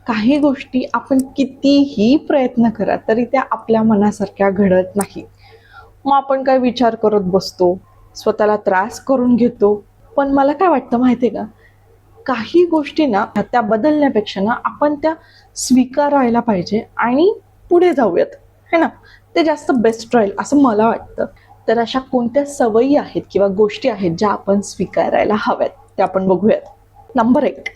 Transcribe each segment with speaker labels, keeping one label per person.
Speaker 1: काही गोष्टी आपण कितीही प्रयत्न करा तरी त्या आपल्या मनासारख्या घडत नाही. मग आपण काय विचार करत बसतो, स्वतःला त्रास करून घेतो. पण मला काय वाटतं माहिती आहे का, काही गोष्टी ना त्या बदलण्यापेक्षा ना आपण त्या स्वीकारायला पाहिजे आणि पुढे जाऊयात, है ना. ते जास्त बेस्ट राहील असं मला वाटतं. तर अशा कोणत्या सवयी आहेत किंवा गोष्टी आहेत ज्या आपण स्वीकारायला हव्यात, त्या आपण बघूयात. नंबर 1,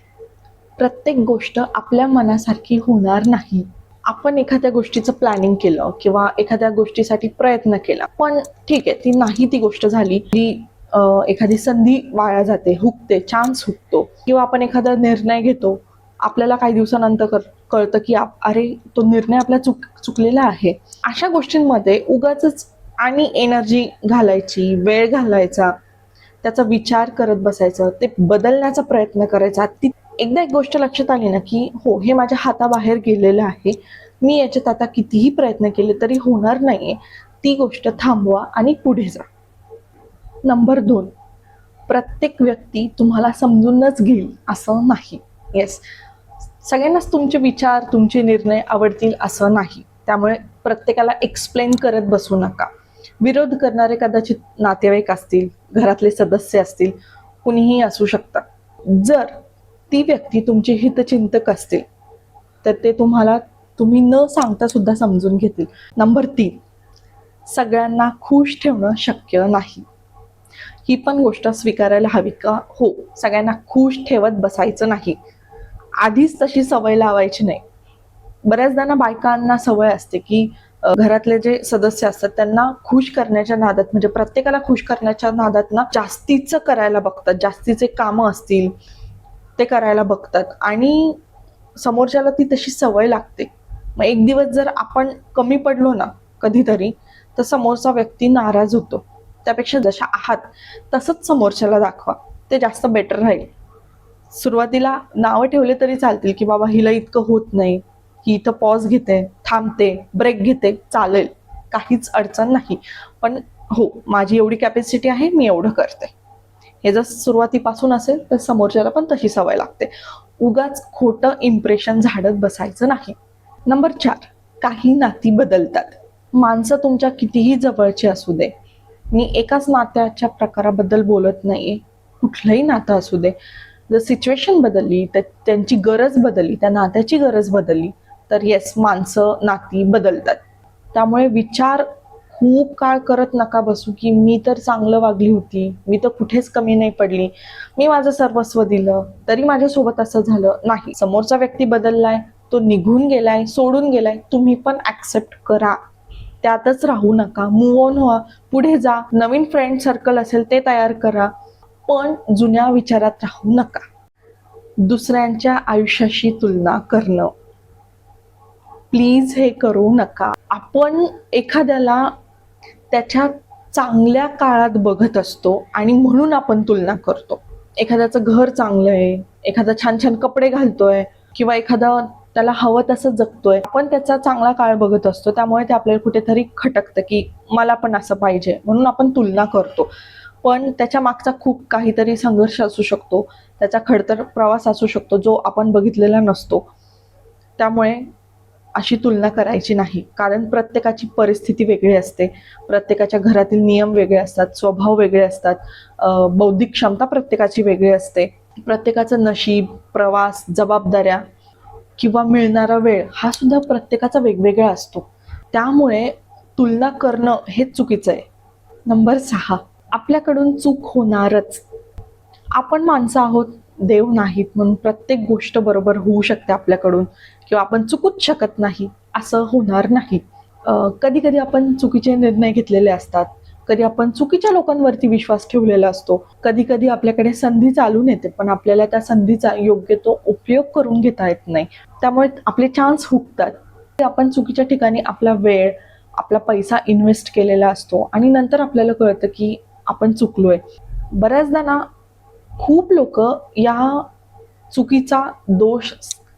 Speaker 1: प्रत्येक गोष्ट आपल्या मनासारखी होणार नाही. आपण एखाद्या गोष्टीचं प्लॅनिंग केलं किंवा एखाद्या गोष्टीसाठी प्रयत्न केला, पण ठीक आहे, ती नाही ती गोष्ट झाली, ती एखादी संधी वाया जाते, हुकते, चान्स हुकतो, किंवा आपण एखादा निर्णय घेतो, आपल्याला काही दिवसानंतर कळतं की अरे तो निर्णय आपला चुकलेला आहे. अशा गोष्टींमध्ये उगाचच आणि एनर्जी घालायची, वेळ घालायचा, त्याचा विचार करत बसायचं, ते बदलण्याचा प्रयत्न करायचा. ती एकदा एक गोष्ट लक्षात आली ना की हो, हे माझ्या हाताबाहेर गेलेलं आहे, मी याच्यात आता कितीही प्रयत्न केले तरी होणार नाहीये, ती गोष्ट थांबवा आणि पुढे जा. नंबर 2, प्रत्येक व्यक्ती तुम्हाला समजूनच घेईल असं नाही. येस, सगळ्यांनाच तुमचे विचार, तुमचे निर्णय आवडतील असं नाही. त्यामुळे प्रत्येकाला एक्सप्लेन करत बसू नका. विरोध करणारे कदाचित नातेवाईक असतील, घरातले सदस्य असतील, कुणीही असू शकतात. जर ती व्यक्ती तुमचे हितचिंतक असतील तर ते तुम्ही न सांगता सुद्धा समजून घेतील. नंबर 3, सगळ्यांना खुश ठेवणं शक्य नाही. ही पण गोष्ट स्वीकारायला हवी का हो, सगळ्यांना खुश ठेवत बसायचं नाही. आधीच तशी सवय लावायची नाही. बऱ्याचदा ना बायकांना सवय असते की घरातले जे सदस्य असतात त्यांना खुश करण्याच्या नादात, म्हणजे प्रत्येकाला खुश करण्याच्या नादात ना जास्तीचं करायला बघतात, जास्तीचे कामं असतील ते करायला बघतात आणि समोरच्याला ती तशी सवय लागते. मग एक दिवस जर आपण कमी पडलो ना कधीतरी, तर समोरचा व्यक्ती नाराज होतो. त्यापेक्षा जशा आहात तसंच समोरच्याला दाखवा, ते जास्त बेटर राहील. सुरुवातीला नावं ठेवले तरी चालतील की बाबा हिला इतकं होत नाही, ही इथं पॉज घेते, थांबते, ब्रेक घेते, चालेल, काहीच अडचण नाही. पण हो, माझी एवढी कॅपॅसिटी आहे, मी एवढं करते. हे जर सुरुवातीपासून असेल तर समोरच्याला पण तशी सवय लागते. उगाच खोटं इम्प्रेशन झाडत बसायचं नाही. नंबर 4, काही नाती बदलतात. माणसं तुमच्या कितीही जवळची असू दे, मी एकाच नात्याच्या प्रकाराबद्दल बोलत नाहीये, कुठलंही नातं असू दे, जर सिच्युएशन बदलली, तर त्यांची गरज बदलली, त्या नात्याची गरज बदलली, तर येस, माणसं, नाती बदलतात. त्यामुळे विचार खूप काळ करत नका बसू की मी तर चांगलं वागली होती, मी तर कुठेच कमी नाही पडली, मी माझं सर्वस्व दिलं तरी माझ्यासोबत असं झालं. नाही, समोरचा व्यक्ती बदललाय, तो निघून गेलाय, सोडून गेलाय, तुम्ही पण ऍक्सेप्ट करा. त्यातच राहू नका, मूव्ह ऑन व्हा, पुढे जा, नवीन फ्रेंड सर्कल असेल ते तयार करा, पण जुन्या विचारात राहू नका. दुसऱ्यांच्या आयुष्याशी तुलना करणं, प्लीज हे करू नका. आपण एखाद्याला त्याच्या चांगल्या काळात बघत असतो आणि म्हणून आपण तुलना करतो. एखाद्याचं घर चांगलं आहे, एखादा छान छान कपडे घालतोय किंवा एखादा त्याला हवं तसं जगतोय, आपण त्याचा चांगला काळ बघत असतो, त्यामुळे ते आपल्याला कुठेतरी खटकतं की मला पण असं पाहिजे, म्हणून आपण तुलना करतो. पण त्याच्या मागचा खूप काहीतरी संघर्ष असू शकतो, त्याचा खडतर प्रवास असू शकतो जो आपण बघितलेला नसतो. त्यामुळे अशी तुलना करायची नाही, कारण प्रत्येकाची परिस्थिती वेगळी असते, प्रत्येकाच्या घरातील नियम वेगळे असतात, स्वभाव वेगळे असतात, बौद्धिक क्षमता प्रत्येकाची वेगळी असते, प्रत्येकाचं नशीब, प्रवास, जबाबदाऱ्या किंवा मिळणारा वेळ हा सुद्धा प्रत्येकाचा वेगवेगळा असतो. त्यामुळे तुलना करणं हे चुकीचं आहे. नंबर 6, आपल्याकडून चूक होणारच. आपण माणसं आहोत, देव नाहीत, म्हणून प्रत्येक गोष्ट बरोबर होऊ शकते आपल्याकडून, किंवा आपण चुकूच शकत नाही असं होणार नाही. कधी कधी आपण चुकीचे निर्णय घेतलेले असतात, कधी आपण चुकीच्या लोकांवरती विश्वास ठेवलेला असतो, कधी कधी आपल्याकडे संधी चालून येते पण आपल्याला त्या संधीचा योग्य तो उपयोग करून घेता येत नाही, त्यामुळे आपले चान्स हुकतात. आपण चुकीच्या ठिकाणी आपला वेळ, आपला पैसा इन्व्हेस्ट केलेला असतो आणि नंतर आपल्याला कळतं की आपण चुकलोय. बऱ्याचदा ना खूप लोक या चुकीचा दोष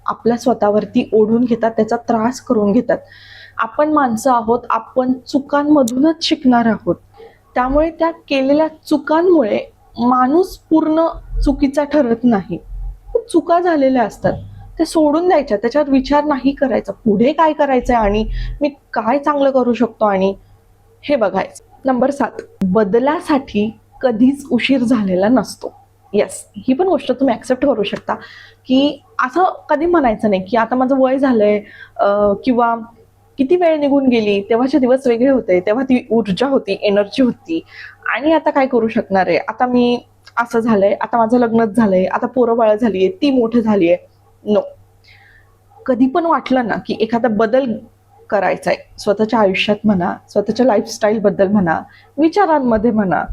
Speaker 1: आपल्या स्वतःवरती ओढून घेतात, त्याचा त्रास करून घेतात. आपण माणसं आहोत, आपण चुकांमधूनच शिकणार आहोत. त्यामुळे त्या केलेल्या चुकांमुळे माणूस पूर्ण चुकीचा ठरत नाही, चुका झालेल्या असतात, ते सोडून द्यायच्या, त्याच्यावर विचार नाही करायचा पुढे काय करायचंय आणि मी काय चांगलं करू शकतो आणि हे बघायचं. नंबर 7, बदलासाठी कधीच उशीर झालेला नसतो. येस, ही पण गोष्ट तुम्ही ऍक्सेप्ट करू शकता की असं कधी म्हणायचं नाही की आता माझं वय झालंय किंवा किती वेळ निघून गेली, तेव्हाचे दिवस वेगळे होते, तेव्हा ती ऊर्जा होती, एनर्जी होती आणि आता काय करू शकणार आहे, आता मी असं झालंय, आता माझं लग्नच झालंय, आता पोरं बाळ झालीये, ती मोठं झालीये. नो, कधी पण वाटलं ना की एखादा बदल करायचा आहे स्वतःच्या आयुष्यात म्हणा, स्वतःच्या लाईफस्टाईल बद्दल म्हणा, विचारांमध्ये म्हणा,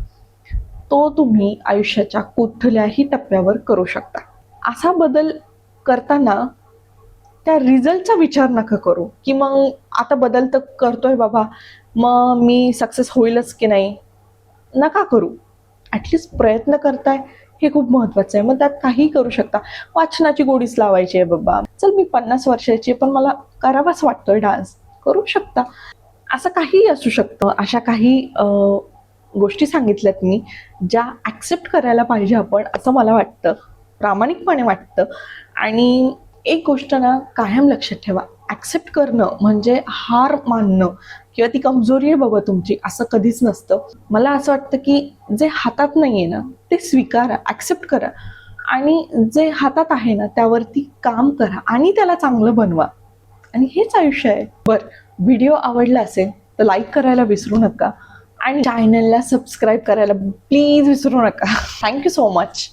Speaker 1: तो तुम्ही आयुष्याच्या कुठल्याही टप्प्यावर करू शकता. असा बदल करताना त्या रिझल्टचा विचार नका करू की मग आता बदल तर करतोय बाबा, मग मी सक्सेस होईलच की नाही. नका करू. ॲटलिस्ट प्रयत्न करताय हे खूप महत्वाचं आहे. मग त्यात काहीही करू शकता. वाचनाची गोडीच लावायची आहे बाबा, चल मी 50 वर्षाची पण मला करावाच वाटतोय डान्स, करू शकता. असं काहीही असू शकतं. अशा काही गोष्टी सांगितल्यात मी ज्या ॲक्सेप्ट करायला पाहिजे आपण, असं मला वाटतं, प्रामाणिकपणे वाटतं. आणि एक गोष्ट ना कायम लक्षात ठेवा, ॲक्सेप्ट करणं म्हणजे हार मानणं किंवा ती कमजोरी आहे बाबा तुमची, असं कधीच नसतं. मला असं वाटतं की जे हातात नाही आहे ना ते स्वीकारा, ॲक्सेप्ट करा आणि जे हातात आहे ना त्यावरती काम करा आणि त्याला चांगलं बनवा आणि हेच आयुष्य आहे. बरं, व्हिडिओ आवडला असेल तर लाईक करायला विसरू नका आणि चॅनलला सबस्क्राईब करायला प्लीज विसरू नका. Thank you so much.